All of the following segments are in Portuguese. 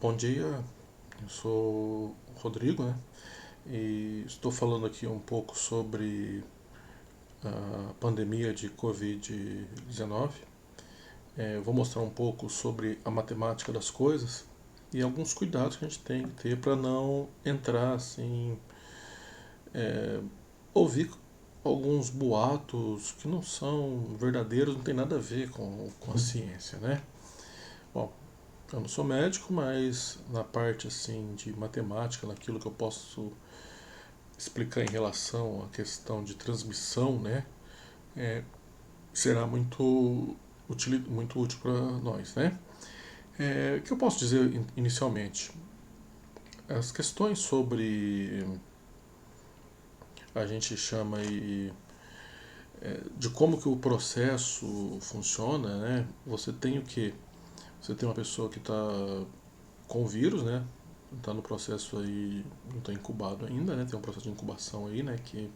Bom dia, eu sou o Rodrigo, né? E estou falando aqui um pouco sobre a pandemia de Covid-19. Eu vou mostrar um pouco sobre a matemática das coisas e alguns cuidados que a gente tem que ter para não entrar assim, ouvir alguns boatos que não são verdadeiros, não tem nada a ver com a ciência, né? Bom, eu não sou médico, mas na parte assim de matemática, naquilo que eu posso explicar em relação à questão de transmissão, né, é, será muito útil para nós, né? O que eu posso dizer inicialmente? As questões sobre a gente chama aí de como que o processo funciona, né? Você tem o que? Você tem uma pessoa que está com o vírus, né? Está no processo aí, não está incubado ainda, né? Tem um processo de incubação aí, né? Que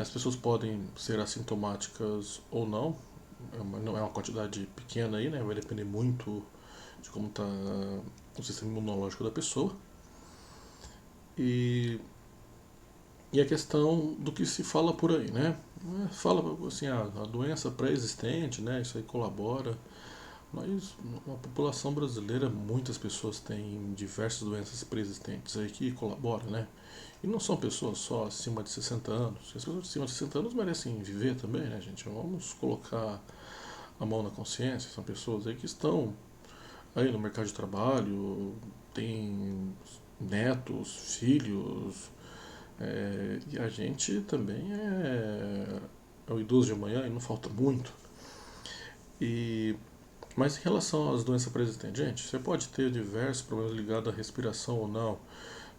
as pessoas podem ser assintomáticas ou não, não é uma quantidade pequena aí, né? Vai depender muito de como está o sistema imunológico da pessoa. E, e a questão do que se fala por aí, né? Fala assim, a doença pré-existente, né? Isso aí colabora. Mas na população brasileira, muitas pessoas têm diversas doenças pré-existentes aí que colaboram, né? E não são pessoas só acima de 60 anos. As pessoas acima de 60 anos merecem viver também, né, gente? Vamos colocar a mão na consciência. São pessoas aí que estão aí no mercado de trabalho, têm netos, filhos, e a gente também é o idoso de amanhã e não falta muito. E mas em relação às doenças pré-existentes, gente, você pode ter diversos problemas ligados à respiração ou não.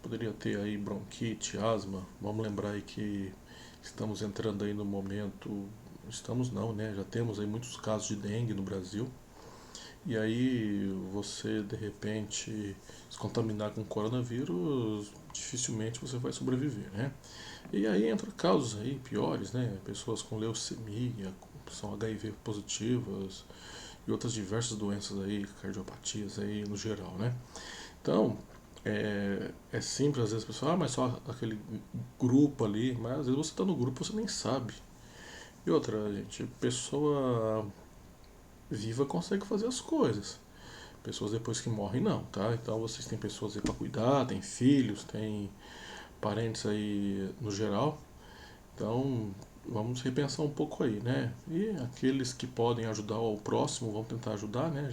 Poderia ter aí bronquite, asma. Vamos lembrar aí que estamos entrando aí no momento, estamos não, né? Já temos aí muitos casos de dengue no Brasil. E aí você de repente se contaminar com coronavírus, dificilmente você vai sobreviver, né? E aí entra casos aí piores, né? Pessoas com leucemia, são HIV positivas e outras diversas doenças aí, cardiopatias aí no geral, né? Então, é simples, às vezes a pessoa, mas só aquele grupo ali, mas às vezes você está no grupo e você nem sabe. E outra, gente, pessoa viva consegue fazer as coisas. Pessoas depois que morrem não, tá? Então vocês têm pessoas aí para cuidar, tem filhos, tem parentes aí no geral. Então vamos repensar um pouco aí, né? E aqueles que podem ajudar o próximo vão tentar ajudar, né?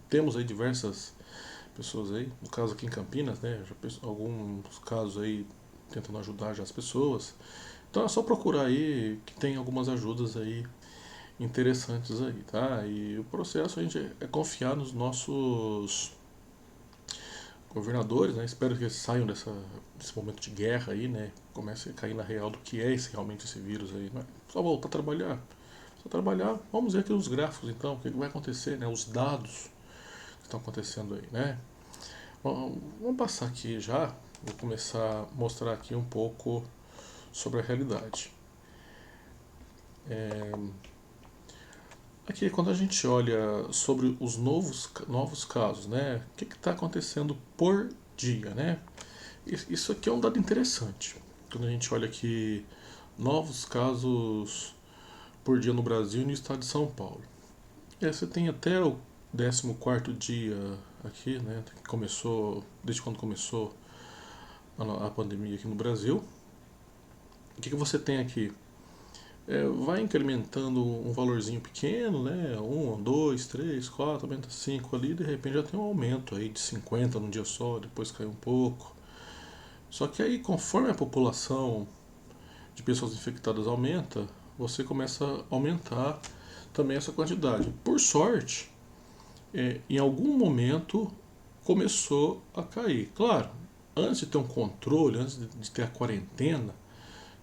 Temos aí diversas pessoas aí, no caso aqui em Campinas, né? Alguns casos aí tentando ajudar já as pessoas. Então é só procurar aí que tem algumas ajudas aí interessantes aí, tá? E o processo a gente é confiar nos nossos governadores, né? Espero que eles saiam desse momento de guerra aí, né? Comece a cair na real do que é realmente esse vírus aí, né? Só voltar a trabalhar. Só trabalhar. Vamos ver aqui os gráficos então, o que vai acontecer, né? Os dados que estão acontecendo aí, né? Bom, vamos passar aqui já. Vou começar a mostrar aqui um pouco sobre a realidade. Aqui, quando a gente olha sobre os novos casos, né? O que está acontecendo por dia, né? Isso aqui é um dado interessante. Quando a gente olha aqui novos casos por dia no Brasil e no estado de São Paulo. E aí você tem até o 14º dia aqui, né? Que começou, desde quando começou a pandemia aqui no Brasil. O que você tem aqui? Vai incrementando um valorzinho pequeno, né? Um, dois, três, quatro, aumenta cinco ali, de repente já tem um aumento aí de 50 num dia só, depois cai um pouco. Só que aí, conforme a população de pessoas infectadas aumenta, você começa a aumentar também essa quantidade. Por sorte, em algum momento começou a cair. Claro, antes de ter um controle, antes de ter a quarentena,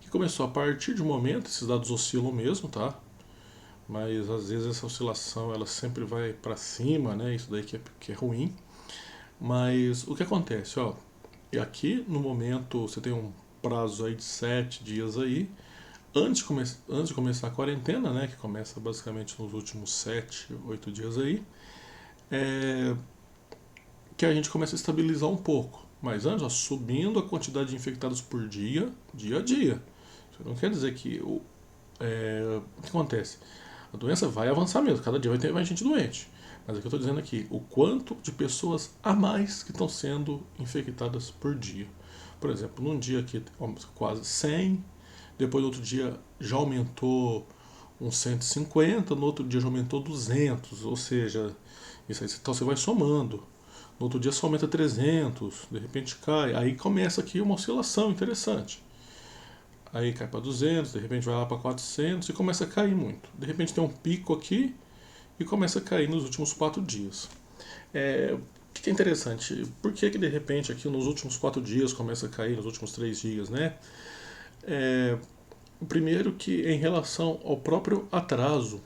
que começou a partir de um momento, esses dados oscilam mesmo, tá? Mas às vezes essa oscilação ela sempre vai para cima, né? Isso daí que é ruim. Mas o que acontece, ó? E aqui no momento você tem um prazo aí de 7 dias aí, antes de começar a quarentena, né? Que começa basicamente nos últimos 7, 8 dias aí. É, que a gente começa a estabilizar um pouco. Mas antes, ó, subindo a quantidade de infectados por dia, dia a dia. Isso não quer dizer que o que acontece? A doença vai avançar mesmo, cada dia vai ter mais gente doente. Mas é o que eu estou dizendo aqui, o quanto de pessoas a mais que estão sendo infectadas por dia. Por exemplo, num dia aqui quase 100, depois no outro dia já aumentou uns 150, no outro dia já aumentou 200, ou seja, isso aí, então você vai somando. No outro dia só aumenta 300, de repente cai, aí começa aqui uma oscilação interessante. Aí cai para 200, de repente vai lá para 400 e começa a cair muito. De repente tem um pico aqui e começa a cair nos últimos 4 dias. O que é interessante? Por que de repente aqui nos últimos 4 dias começa a cair, nos últimos 3 dias, né? O primeiro que em relação ao próprio atraso,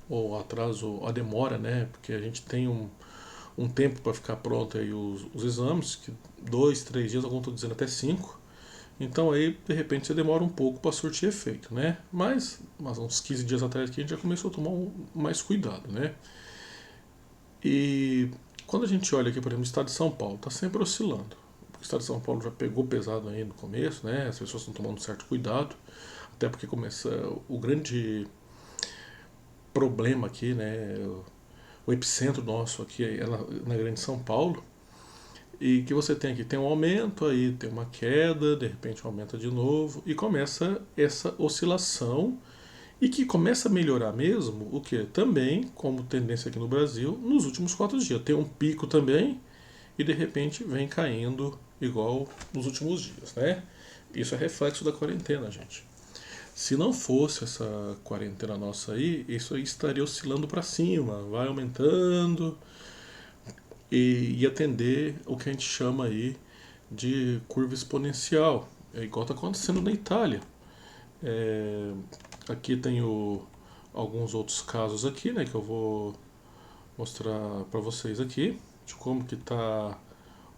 ou atraso, a demora, né? Porque a gente tem um tempo para ficar pronto aí os exames, que 2, 3 dias, alguns estão dizendo até 5. Então aí, de repente, você demora um pouco para surtir efeito, né? Mas uns 15 dias atrás aqui a gente já começou a tomar mais cuidado, né? E quando a gente olha aqui, por exemplo, o estado de São Paulo, está sempre oscilando. O estado de São Paulo já pegou pesado aí no começo, né? As pessoas estão tomando um certo cuidado, até porque começa o grande problema aqui, né? O epicentro nosso aqui é na Grande São Paulo. E que você tem aqui, tem um aumento, aí tem uma queda, de repente aumenta de novo, e começa essa oscilação, e que começa a melhorar mesmo, o que? Também, como tendência aqui no Brasil, nos últimos 4 dias. Tem um pico também, e de repente vem caindo igual nos últimos dias, né? Isso é reflexo da quarentena, gente. Se não fosse essa quarentena nossa aí, isso aí estaria oscilando para cima, vai aumentando, e atender o que a gente chama aí de curva exponencial. É igual está acontecendo na Itália. Aqui tenho alguns outros casos aqui, né, que eu vou mostrar para vocês aqui de como que está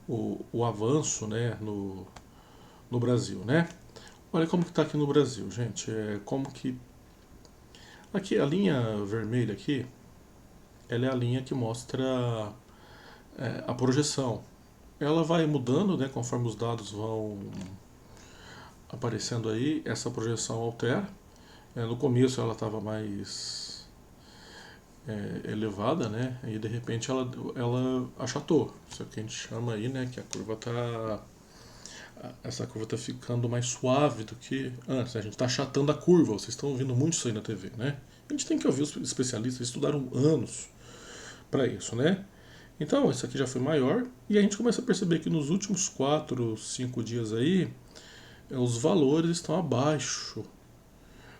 o avanço, né, no Brasil, né? Olha como que está aqui no Brasil, gente. Como que aqui a linha vermelha aqui, ela é a linha que mostra a projeção. Ela vai mudando, né, conforme os dados vão aparecendo aí, essa projeção altera. No começo ela estava mais elevada, né, e de repente ela achatou. Isso é o que a gente chama aí, né, que a curva está essa curva está ficando mais suave do que antes, né? A gente está achatando a curva, vocês estão ouvindo muito isso aí na TV, né? A gente tem que ouvir os especialistas, estudaram anos para isso, né? Então, isso aqui já foi maior, e a gente começa a perceber que nos últimos 4, 5 dias aí, os valores estão abaixo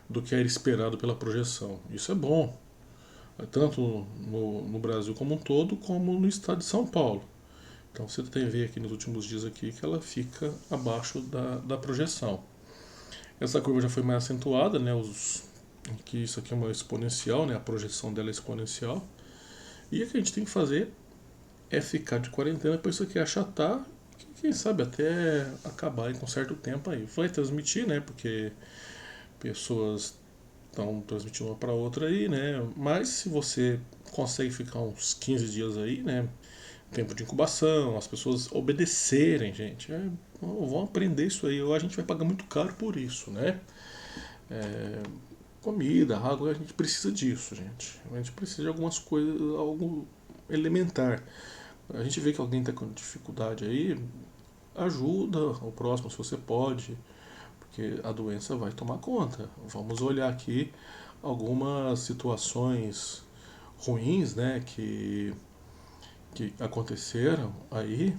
do que era esperado pela projeção. Isso é bom, tanto no Brasil como um todo, como no estado de São Paulo. Então você tem ver aqui nos últimos dias aqui que ela fica abaixo da projeção. Essa curva já foi mais acentuada, né? Que isso aqui é uma exponencial, né? A projeção dela é exponencial. E o que a gente tem que fazer é ficar de quarentena para isso aqui achatar, quem sabe até acabar aí com certo tempo aí. Vai transmitir, né? Porque pessoas estão transmitindo uma para outra aí, né? Mas se você consegue ficar uns 15 dias aí, né? Tempo de incubação, as pessoas obedecerem, gente. Vão aprender isso aí, ou a gente vai pagar muito caro por isso, né? Comida, água, a gente precisa disso, gente. A gente precisa de algumas coisas, algo elementar. A gente vê que alguém está com dificuldade aí, ajuda o próximo se você pode, porque a doença vai tomar conta. Vamos olhar aqui algumas situações ruins, né, que aconteceram aí,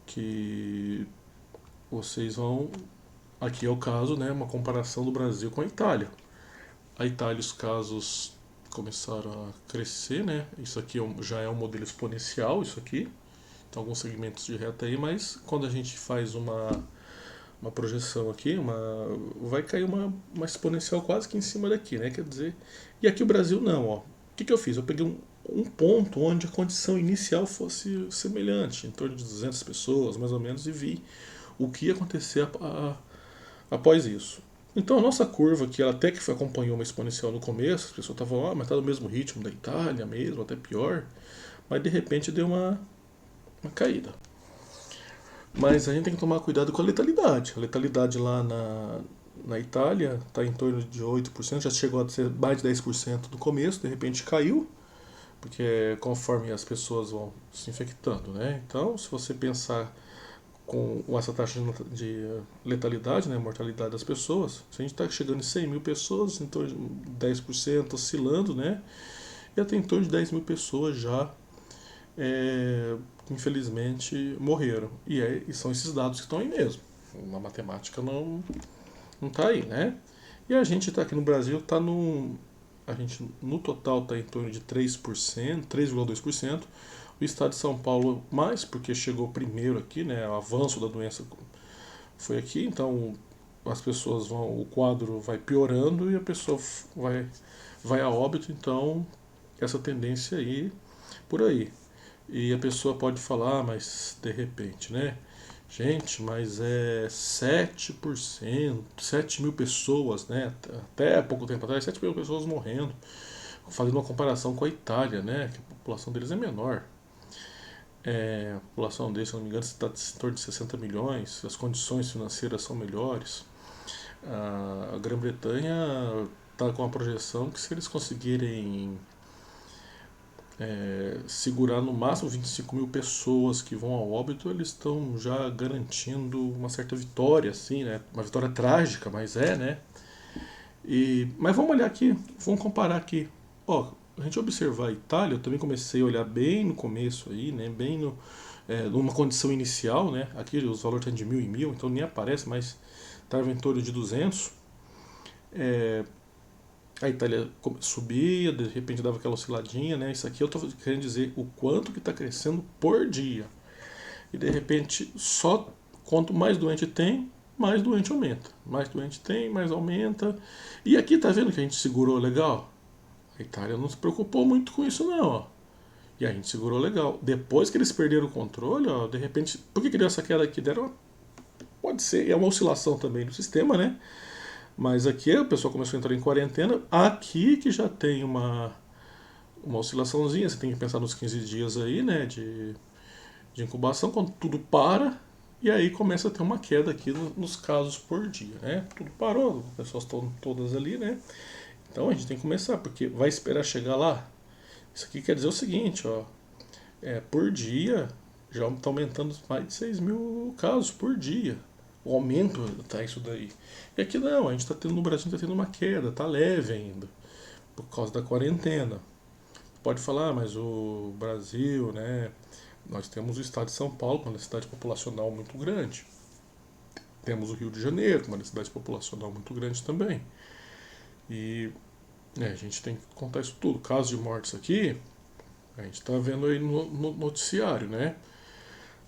que vocês vão. Aqui é o caso, né, uma comparação do Brasil com a Itália. A Itália, os casos começaram a crescer, né? Isso aqui já é um modelo exponencial, isso aqui. Tem alguns segmentos de reta aí, mas quando a gente faz uma projeção aqui, vai cair uma exponencial quase que em cima daqui, né? Quer dizer, e aqui o Brasil não, ó. O que eu fiz? Eu peguei um ponto onde a condição inicial fosse semelhante, em torno de 200 pessoas, mais ou menos, e vi o que ia acontecer após isso. Então a nossa curva aqui, ela até que acompanhou uma exponencial no começo, as pessoas estavam, mas está no mesmo ritmo da Itália mesmo, até pior, mas de repente deu uma caída. Mas a gente tem que tomar cuidado com a letalidade. A letalidade lá na Itália está em torno de 8%, já chegou a ser mais de 10% no começo, de repente caiu, porque conforme as pessoas vão se infectando, né? Então, se você pensar com essa taxa de letalidade, né, mortalidade das pessoas, se a gente está chegando em 100 mil pessoas, em torno de 10% oscilando, né? E até em torno de 10 mil pessoas já, infelizmente, morreram. E são esses dados que estão aí mesmo. A matemática não está aí, né? E a gente está aqui no Brasil, está no. A gente no total está em torno de 3%, 3,2%. O estado de São Paulo mais, porque chegou primeiro aqui, né? O avanço da doença foi aqui, então as pessoas vão, o quadro vai piorando e a pessoa vai a óbito, então essa tendência aí por aí. E a pessoa pode falar, mas de repente, né? Gente, mas é 7%, 7 mil pessoas, né? Até pouco tempo atrás, 7 mil pessoas morrendo. Fazendo uma comparação com a Itália, né? Que a população deles é menor. A população deles, se não me engano, está em torno de 60 milhões. As condições financeiras são melhores. A Grã-Bretanha está com a projeção que se eles conseguirem segurar no máximo 25 mil pessoas que vão ao óbito, eles estão já garantindo uma certa vitória, assim, né? Uma vitória trágica, mas né? Mas vamos olhar aqui, vamos comparar aqui. Ó, a gente observar a Itália, eu também comecei a olhar bem no começo aí, né? Bem numa condição inicial, né? Aqui os valores estão de 1.000 em 1.000, então nem aparece, mas estava em torno de 200. A Itália subia, de repente dava aquela osciladinha, né? Isso aqui eu estou querendo dizer o quanto que está crescendo por dia. E de repente, só quanto mais doente tem, mais doente aumenta. Mais doente tem, mais aumenta. E aqui tá vendo que a gente segurou legal? A Itália não se preocupou muito com isso não, ó. E a gente segurou legal. Depois que eles perderam o controle, ó, de repente, por que deu essa queda aqui? Pode ser, é uma oscilação também do sistema, né? Mas aqui a pessoa começou a entrar em quarentena. Aqui que já tem uma oscilaçãozinha, você tem que pensar nos 15 dias aí, né? De incubação, quando tudo para, e aí começa a ter uma queda aqui nos casos por dia, né? Tudo parou, as pessoas estão todas ali, né? Então a gente tem que começar, porque vai esperar chegar lá. Isso aqui quer dizer o seguinte, ó, por dia já está aumentando mais de 6 mil casos por dia. O aumento tá isso daí. E aqui não, a gente está tendo no Brasil está tendo uma queda, tá leve ainda, por causa da quarentena. Pode falar, mas o Brasil, né? Nós temos o estado de São Paulo, com uma densidade populacional muito grande. Temos o Rio de Janeiro, com uma densidade populacional muito grande também. E a gente tem que contar isso tudo. Casos de mortes aqui, a gente está vendo aí no noticiário, né?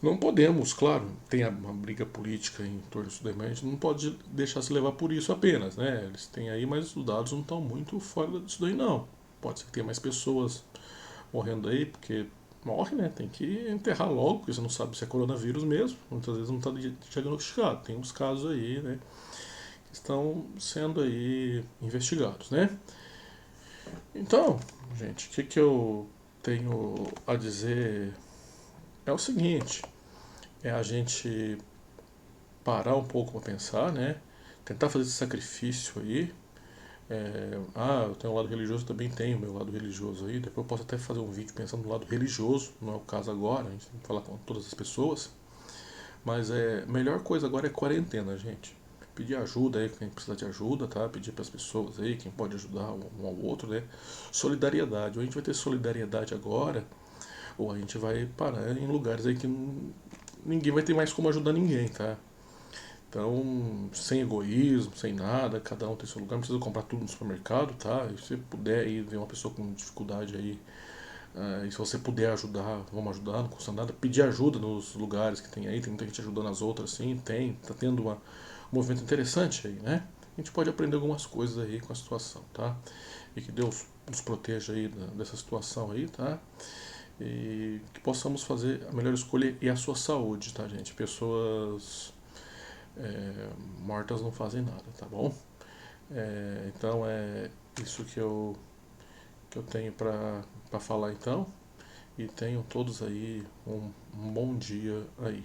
Não podemos, claro, tem uma briga política em torno disso daí, mas a gente não pode deixar se levar por isso apenas, né? Eles têm aí, mas os dados não estão muito fora disso daí, não. Pode ser que tenha mais pessoas morrendo aí, porque morre, né? Tem que enterrar logo, porque você não sabe se é coronavírus mesmo. Muitas vezes não está diagnosticado. Tem uns casos aí, né? Que estão sendo aí investigados, né? Então, gente, o que eu tenho a dizer é o seguinte: é a gente parar um pouco para pensar, né? Tentar fazer esse sacrifício aí. Eu tenho um lado religioso, também tenho o meu lado religioso aí. Depois eu posso até fazer um vídeo pensando no lado religioso, não é o caso agora, a gente tem que falar com todas as pessoas. Mas a melhor coisa agora é quarentena, gente. Pedir ajuda aí, quem precisa de ajuda, tá? Pedir para as pessoas aí, quem pode ajudar um ao outro, né? Solidariedade. Ou a gente vai ter solidariedade agora, ou a gente vai parar em lugares aí que ninguém vai ter mais como ajudar ninguém, tá? Então, sem egoísmo, sem nada, cada um tem seu lugar, não precisa comprar tudo no supermercado, tá? E se puder aí ver uma pessoa com dificuldade aí, e se você puder ajudar, vamos ajudar, não custa nada. Pedir ajuda nos lugares que tem aí, tem muita gente ajudando as outras, sim, tá tendo um movimento interessante aí, né? A gente pode aprender algumas coisas aí com a situação, tá? E que Deus nos proteja aí dessa situação aí, tá? E que possamos fazer a melhor escolha e a sua saúde, tá, gente? Pessoas mortas não fazem nada, tá bom? Então é isso que eu tenho para falar então. e tenham todos aí um bom dia aí.